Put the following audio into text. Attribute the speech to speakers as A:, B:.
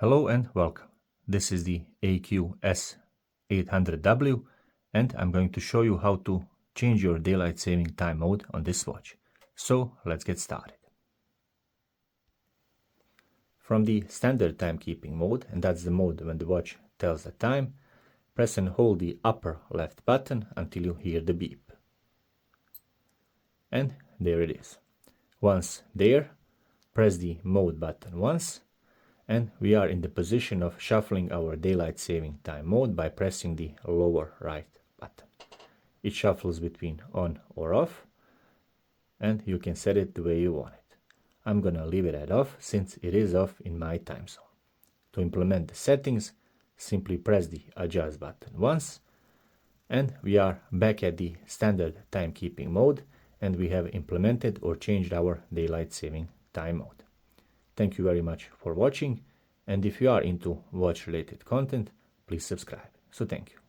A: Hello and welcome. This is the AQ-S800W and I'm going to show you how to change your daylight saving time mode on this watch. So let's get started. From the standard timekeeping mode, and that's the mode when the watch tells the time, press and hold the upper left button until you hear the beep. And there it is. Once there, press the mode button once, and we are in the position of shuffling our daylight saving time mode by pressing the lower right button. It shuffles between on or off, and you can set it the way you want it. I'm gonna leave it at off since it is off in my time zone. To implement the settings, simply press the adjust button once, and we are back at the standard timekeeping mode, and we have implemented or changed our daylight saving time mode. Thank you very much for watching, and if you are into watch related content, please subscribe. So thank you.